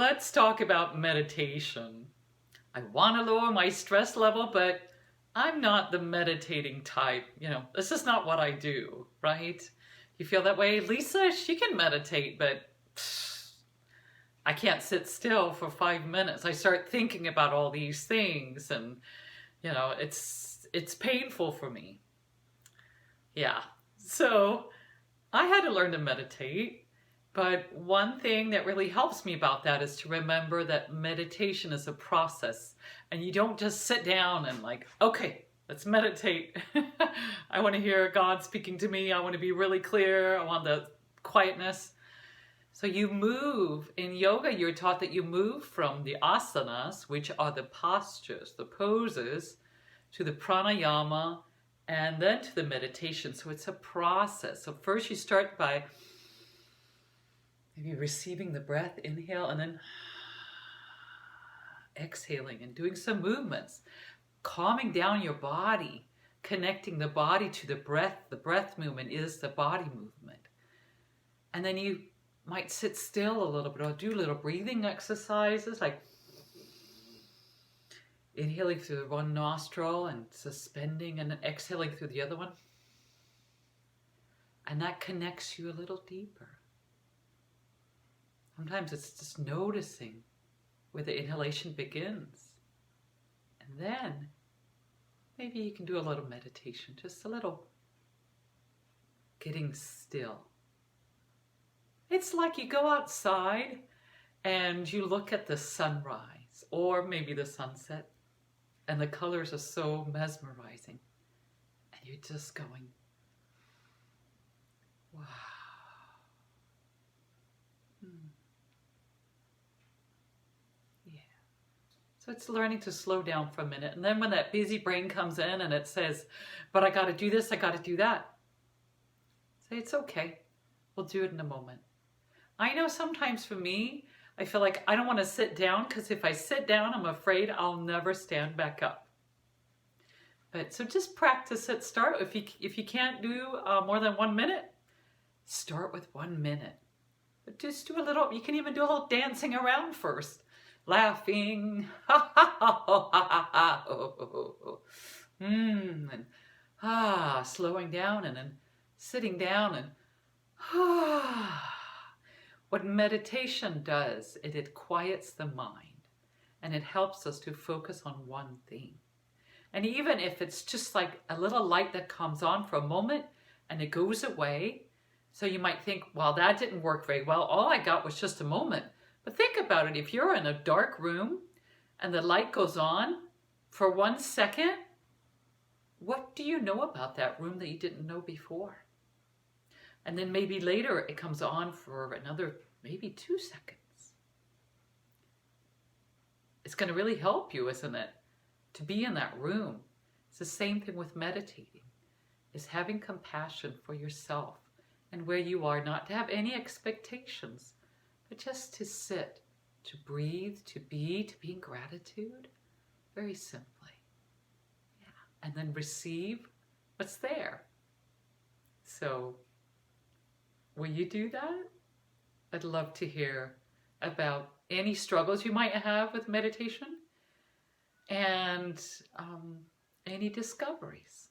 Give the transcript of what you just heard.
Let's talk about meditation. I want to lower my stress level, but I'm not the meditating type. This is not what I do, right? You feel that way? Lisa, she can meditate, but I can't sit still for 5 minutes. I start thinking about all these things and, it's painful for me. Yeah. So I had to learn to meditate. But one thing that really helps me about that is to remember that meditation is a process, and you don't just sit down and okay, let's meditate. I want to hear God speaking to me. I want to be really clear. I want the quietness. So you move. In yoga, you're taught that you move from the asanas, which are the postures, the poses, to the pranayama, and then to the meditation. So it's a process. So first you start by maybe receiving the breath, inhale, and then exhaling and doing some movements, calming down your body, connecting the body to the breath. The breath movement is the body movement. And then you might sit still a little bit or do little breathing exercises like inhaling through one nostril and suspending and then exhaling through the other one. And that connects you a little deeper. Sometimes it's just noticing where the inhalation begins. And then maybe you can do a little meditation, just a little getting still. It's like you go outside and you look at the sunrise or maybe the sunset, and the colors are so mesmerizing. And you're just going, wow. So it's learning to slow down for a minute. And then when that busy brain comes in and it says, but I got to do this, I got to do that. Say, it's okay. We'll do it in a moment. I know sometimes for me, I feel like I don't want to sit down because if I sit down, I'm afraid I'll never stand back up. But so just practice it. Start if you can't do more than 1 minute, start with 1 minute. But just do a little, you can even do a little dancing around first. Laughing, and slowing down and then sitting down and What meditation does is it quiets the mind and it helps us to focus on one thing. And even if it's just like a little light that comes on for a moment and it goes away, so you might think, well, that didn't work very well. All I got was just a moment. But think about it. If you're in a dark room and the light goes on for 1 second, what do you know about that room that you didn't know before? And then maybe later it comes on for another maybe 2 seconds. It's going to really help you, isn't it? To be in that room. It's the same thing with meditating. Is having compassion for yourself and where you are, not to have any expectations, but just to sit, to breathe, to be in gratitude, very simply. Yeah. And then receive what's there. So, will you do that? I'd love to hear about any struggles you might have with meditation and any discoveries.